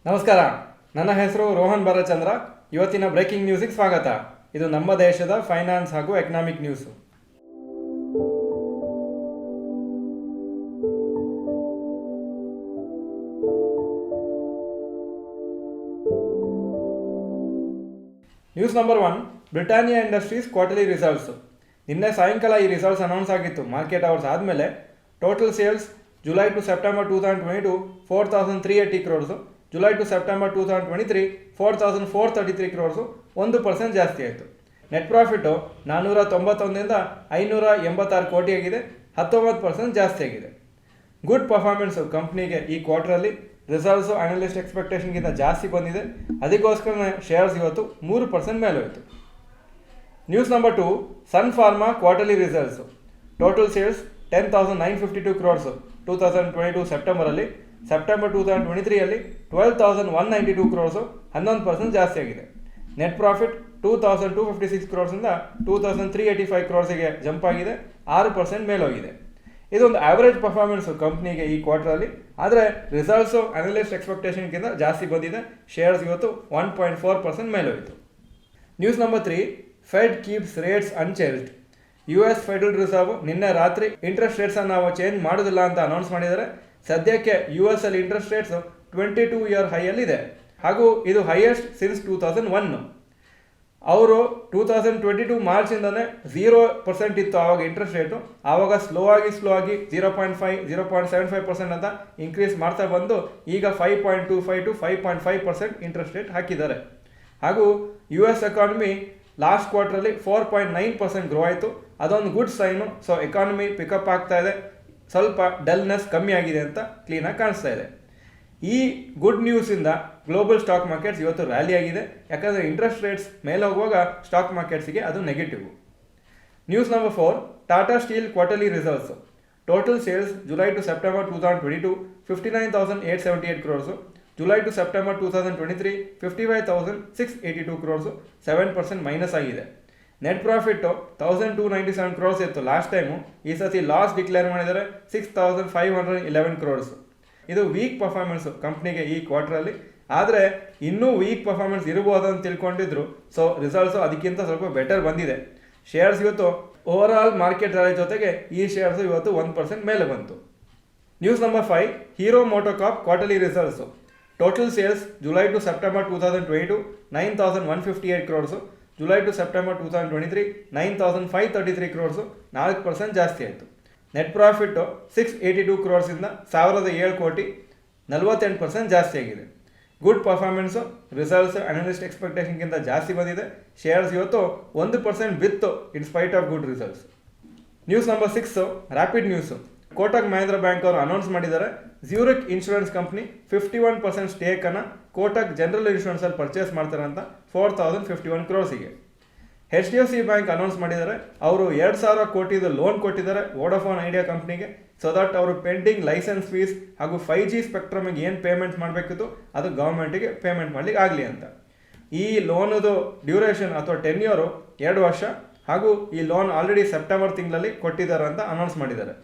ನಮಸ್ಕಾರ, ನನ್ನ ಹೆಸರು ರೋಹನ್ ಬಾಲಚಂದ್ರ. ಇವತ್ತಿನ ಬ್ರೇಕಿಂಗ್ ನ್ಯೂಸಿಗೆ ಸ್ವಾಗತ. ಇದು ನಮ್ಮ ದೇಶದ ಫೈನಾನ್ಸ್ ಹಾಗೂ economic news. News number 1, Britannia industries quarterly results. ನಿನ್ನೆ ಸಾಯಂಕಾಲ ಈ ರಿಸಲ್ಟ್ಸ್ ಅನೌನ್ಸ್ ಆಗಿತ್ತು. ಮಾರ್ಕೆಟ್ ಅವರ್ಸ್ ಆದಮೇಲೆ total sales July to September 2022 4,380 crores, July to September 2023 4,433 crores, 1% ಜಾಸ್ತಿ ಆಯಿತು. ನೆಟ್ ಪ್ರಾಫಿಟು 491ರಿಂದ 586 ಕೋಟಿ ಆಗಿದೆ, 19% ಜಾಸ್ತಿ ಆಗಿದೆ. ಗುಡ್ ಪರ್ಫಾರ್ಮೆನ್ಸು ಕಂಪ್ನಿಗೆ ಈ ಕ್ವಾರ್ಟರಲ್ಲಿ. ರಿಸಲ್ಟ್ಸು ಅನಲಿಸ್ಟ್ ಎಕ್ಸ್ಪೆಕ್ಟೇಷನ್ಗಿಂತ ಜಾಸ್ತಿ ಬಂದಿದೆ, ಅದಕ್ಕೋಸ್ಕರ ಶೇರ್ಸ್ ಇವತ್ತು 3% ಮೇಲೆ ಹೋಯಿತು. News number 2, Sun Pharma quarterly results. Total sales 10,952 crores 2022 ಸೆಪ್ಟೆಂಬರಲ್ಲಿ. ಸೆಪ್ಟೆಂಬರ್ 2023 12,192 crores, 11% ಜಾಸ್ತಿ ಆಗಿದೆ. Net profit 2,256 crores 2,385 crores jump ಆಗಿದೆ, 6% ಮೇಲೋಗಿದೆ. ಇದೊಂದು ಆವರೇಜ್ ಪರ್ಫಾರ್ಮೆನ್ಸು ಕಂಪ್ನಿಗೆ ಈ ಕ್ವಾರ್ಟರಲ್ಲಿ. ಆದರೆ ರಿಸಲ್ಟ್ಸು ಅನಲಿಸ್ಟ್ ಎಕ್ಸ್ಪೆಕ್ಟೇಷನ್ಗಿಂತ ಜಾಸ್ತಿ ಬಂದಿದೆ. ಶೇರ್ಸ್ ಇವತ್ತು 1.4% ಮೇಲೋಯಿತು. News number 3, Fed keeps rates unchanged. US federal reserve ನಿನ್ನೆ ರಾತ್ರಿ ಇಂಟ್ರೆಸ್ಟ್ ರೇಟ್ಸನ್ನು ನಾವು ಚೇಂಜ್ ಮಾಡೋದಿಲ್ಲ ಅಂತ ಅನೌನ್ಸ್ ಮಾಡಿದ್ದಾರೆ. ಸದ್ಯಕ್ಕೆ US ಅಲ್ಲಿ ಇಂಟ್ರೆಸ್ಟ್ ರೇಟ್ಸ್ 22 ಇಯರ್ ಹೈಯಲ್ಲಿದೆ, ಹಾಗೂ ಇದು ಹೈಯೆಸ್ಟ್ ಸಿನ್ಸ್ 2001. ಅವರು 2022 ಮಾರ್ಚಿಂದನೇ 0% ಇತ್ತು ಆವಾಗ ಇಂಟ್ರೆಸ್ಟ್ ರೇಟು. ಆವಾಗ ಸ್ಲೋ ಆಗಿ 0.5 0.75% ಅಂತ ಇನ್ಕ್ರೀಸ್ ಮಾಡ್ತಾ ಬಂದು ಈಗ 5.25 to 5.5% ಇಂಟ್ರೆಸ್ಟ್ ರೇಟ್ ಹಾಕಿದ್ದಾರೆ. ಹಾಗೂ US ಎಕಾನಮಿ ಲಾಸ್ಟ್ ಕ್ವಾರ್ಟ್ರಲ್ಲಿ 4.9% ಗ್ರೋ ಆಯಿತು. ಅದೊಂದು good sign. So economy pick up ಆಗ್ತಾ ಇದೆ, ಸ್ವಲ್ಪ ಡಲ್ನೆಸ್ ಕಮ್ಮಿ ಆಗಿದೆ ಅಂತ ಕ್ಲೀನಾಗಿ ಕಾಣಿಸ್ತಾ ಇದೆ. ಈ ಗುಡ್ ನ್ಯೂಸಿಂದ ಗ್ಲೋಬಲ್ ಸ್ಟಾಕ್ ಮಾರ್ಕೆಟ್ಸ್ ಇವತ್ತು ರ್ಯಾಲಿ ಆಗಿದೆ. ಯಾಕಂದರೆ ಇಂಟ್ರೆಸ್ಟ್ ರೇಟ್ಸ್ ಮೇಲೆ ಹೋಗುವಾಗ ಸ್ಟಾಕ್ ಮಾರ್ಕೆಟ್ಸಿಗೆ ಅದು negative. News number 4, Tata steel quarterly results. Total sales July to September 2022 59,878 crores, July to September 2023 55,682 crores, 7% minus ಆಗಿದೆ. ನೆಟ್ ಪ್ರಾಫಿಟ್ಟು 1,297 crores ಇತ್ತು ಲಾಸ್ಟ್ ಟೈಮು. ಈ ಸತಿ ಲಾಸ್ ಡಿಕ್ಲೇರ್ ಮಾಡಿದರೆ 6,511 crores. ಇದು ವೀಕ್ ಪರ್ಫಾರ್ಮೆನ್ಸು ಕಂಪ್ನಿಗೆ ಈ ಕ್ವಾರ್ಟರಲ್ಲಿ. ಆದರೆ ಇನ್ನೂ ವೀಕ್ ಪರ್ಫಾರ್ಮೆನ್ಸ್ ಇರ್ಬೋದು ಅಂತ ತಿಳ್ಕೊಂಡಿದ್ರು. ಸೊ ರಿಸಲ್ಟ್ಸು ಅದಕ್ಕಿಂತ ಸ್ವಲ್ಪ ಬೆಟರ್ ಬಂದಿದೆ. ಶೇರ್ಸ್ ಇವತ್ತು ಓವರ್ ಆಲ್ ಮಾರ್ಕೆಟ್ ರ್ಯಾಲಿ ಜೊತೆಗೆ ಈ ಶೇರ್ಸು ಇವತ್ತು 1% ಮೇಲೆ ಬಂತು. News number 5, Hero MotoCorp quarterly results. Total sales July to September 2022 9,158 crores, July to September 2023 9,533 crores, 4% ಜಾಸ್ತಿ ಆಯಿತು. ನೆಟ್ ಪ್ರಾಫಿಟ್ಟು 682 crores 1,007 ಕೋಟಿ, 48% ಜಾಸ್ತಿ ಆಗಿದೆ. Good performance. ರಿಸಲ್ಟ್ಸ್ ಅನಲಿಸ್ಟ್ ಎಕ್ಸ್ಪೆಕ್ಟೇಷನ್ಗಿಂತ ಜಾಸ್ತಿ ಬಂದಿದೆ. ಶೇರ್ಸ್ ಇವತ್ತು 1% ಬಿತ್ತು in spite of good results. News number 6, rapid news. Kotak Mahindra bank ಅವರು ಅನೌನ್ಸ್ ಮಾಡಿದ್ದಾರೆ, ಜ್ಯೂರಿಕ್ ಇನ್ಶೂರೆನ್ಸ್ ಕಂಪ್ನಿ 51% ಸ್ಟೇಕನ್ನು ಕೋಟಕ್ ಜನರಲ್ ಇನ್ಶೂರೆನ್ಸಲ್ಲಿ ಪರ್ಚೇಸ್ ಮಾಡ್ತಾರೆ ಅಂತ 4,051 crores. HDFC ಬ್ಯಾಂಕ್ ಅನೌನ್ಸ್ ಮಾಡಿದ್ದಾರೆ, ಅವರು 2,000 ಕೋಟಿದು ಲೋನ್ ಕೊಟ್ಟಿದ್ದಾರೆ ವೋಡಾಫೋನ್ ಐಡಿಯಾ ಕಂಪ್ನಿಗೆ, ಸೊ ದಟ್ ಅವರು ಪೆಂಡಿಂಗ್ ಲೈಸೆನ್ಸ್ ಫೀಸ್ ಹಾಗೂ 5G ಸ್ಪೆಕ್ಟ್ರಮಿಗೆ ಏನು ಪೇಮೆಂಟ್ ಮಾಡಬೇಕಿತ್ತು ಅದು ಗೌರ್ಮೆಂಟಿಗೆ ಪೇಮೆಂಟ್ ಮಾಡಲಿಕ್ಕೆ ಆಗಲಿ ಅಂತ. ಈ ಲೋನದು ಡ್ಯೂರೇಷನ್ ಅಥವಾ ಟೆನ್ಯೂರು 2 ವರ್ಷ, ಹಾಗೂ ಈ ಲೋನ್ ಆಲ್ರೆಡಿ ಸೆಪ್ಟೆಂಬರ್ ತಿಂಗಳಲ್ಲಿ ಕೊಟ್ಟಿದ್ದಾರೆ ಅಂತ ಅನೌನ್ಸ್ ಮಾಡಿದ್ದಾರೆ.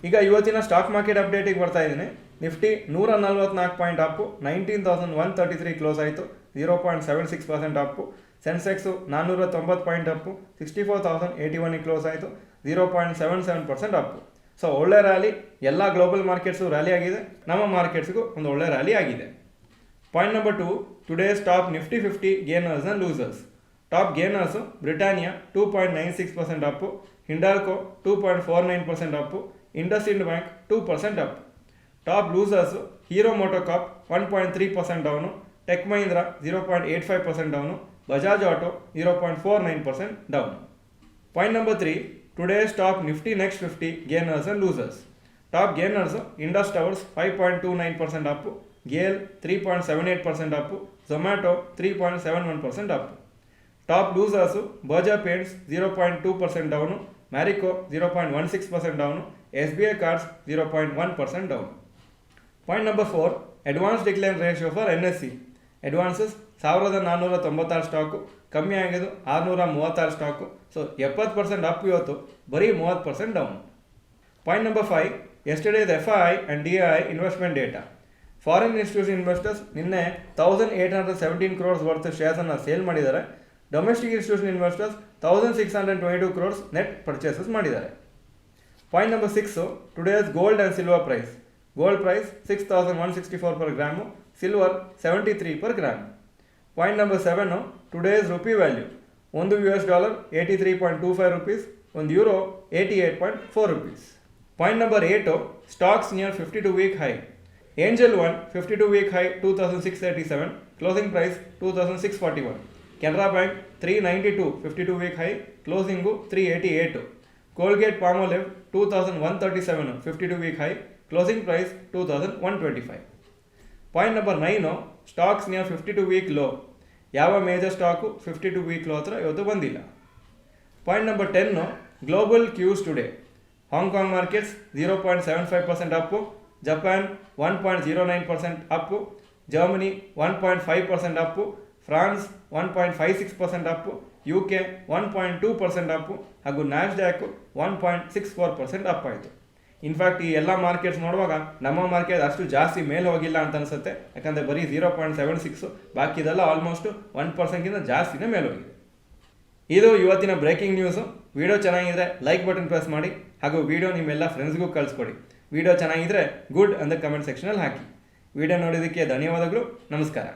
ಈಗ ಇವತ್ತಿನ ಸ್ಟಾಕ್ ಮಾರ್ಕೆಟ್ ಅಪ್ಡೇಟಿಗೆ ಬರ್ತಾ ಇದ್ದೀನಿ. ನಿಫ್ಟಿ 144 ಪಾಯಿಂಟ್ ಅಪ್ಪು, 19,133 ಕ್ಲೋಸ್ ಆಯಿತು, 0.76% up. Sensex 490 point up, 64,081 close ಆಯಿತು, 0.77% ಅಪ್ಪು. ಸೊ ಒಳ್ಳೆ ರ್ಯಾಲಿ. ಎಲ್ಲ ಗ್ಲೋಬಲ್ ಮಾರ್ಕೆಟ್ಸು ರ್ಯಾಲಿ ಆಗಿದೆ, ನಮ್ಮ ಮಾರ್ಕೆಟ್ಸ್ಗೂ ಒಂದು ಒಳ್ಳೆ ರ್ಯಾಲಿ ಆಗಿದೆ. Point number 2, today's top Nifty 50 gainers and losers. Top gainers Britannia 2.96% up, Hindalco 2.49% up, IndusInd bank 2% up. Top losers Hero MotoCorp 1.3% down, Tech Mahindra 0.85% down, Bajaj auto 0.49% down. Point number 3, today's top Nifty next 50 gainers and losers. Top gainers Indus Towers 5.29% up, GAIL 3.78% up, Zomato 3.71% up. Top losers Berger paints 0.2% down, Marico 0.16% down, SBI cards 0.1% down. Point number 4, advance decline ratio for NSE. Advances 1,496 stock, ಕಮ್ಮಿ ಆಗಿದ್ದು 636 stock. So 70% up ಇವತ್ತು, ಬರೀ 30% down. Point number 5, yesterday's FII and DII investment data. Foreign institution investors ನಿನ್ನೆ 1817 crores worth ಶೇರ್ಸನ್ನು sale ಮಾಡಿದ್ದಾರೆ. Domestic institution investors 1622 crores net purchases ಮಾಡಿದ್ದಾರೆ. Point number 6, today's gold and silver price. Gold price 6164 per gram, silver 73 per gram. Point number 7, today's rupee value. $1 83.25 rupees, €1 88.4 rupees. Point number 8, stocks near 52-week high. Angel One 52-week high 2637, closing price 2641. Canara Bank 392 52-week high, closing 388. Colgate Palmolive 2137 52-week high, closing price 2125. Point number 9, stocks near 52-week low. ಯಾವ major stock 52-week low ಹತ್ರ ಇವತ್ತು ಬಂದಿಲ್ಲ. Point number 10, global Qs today. Hong Kong markets 0.75% Appu, Japan 1.09% Appu, Germany 1.5% Appu, France 1.56% Appu, UK 1.2% Appu ಹಾಗೂ Nasdaq 1.64% up ಆಯಿತು. In fact ಈ ಎಲ್ಲ markets ನೋಡುವಾಗ ನಮ್ಮ ಮಾರ್ಕೆಟ್ ಅಷ್ಟು ಜಾಸ್ತಿ ಮೇಲೆ ಹೋಗಿಲ್ಲ ಅಂತ ಅನಿಸುತ್ತೆ. ಯಾಕಂದರೆ ಬರೀ 0.76, ಬಾಕಿದೆಲ್ಲ ಆಲ್ಮೋಸ್ಟ್ 1%ಗಿಂತ ಜಾಸ್ತಿನೇ ಮೇಲೆ ಹೋಗಿದೆ. ಇದು ಇವತ್ತಿನ ಬ್ರೇಕಿಂಗ್ ನ್ಯೂಸು. ವಿಡಿಯೋ ಚೆನ್ನಾಗಿದ್ರೆ ಲೈಕ್ ಬಟನ್ ಪ್ರೆಸ್ ಮಾಡಿ ಹಾಗೂ ವಿಡಿಯೋ ನಿಮ್ಮೆಲ್ಲ ಫ್ರೆಂಡ್ಸ್ಗೂ ಕಳಿಸ್ಕೊಡಿ. ವಿಡಿಯೋ ಚೆನ್ನಾಗಿದ್ರೆ ಗುಡ್ ಅಂತ ಕಮೆಂಟ್ ಸೆಕ್ಷನಲ್ಲಿ ಹಾಕಿ. ವಿಡಿಯೋ ನೋಡೋದಕ್ಕೆ ಧನ್ಯವಾದಗಳು. ನಮಸ್ಕಾರ.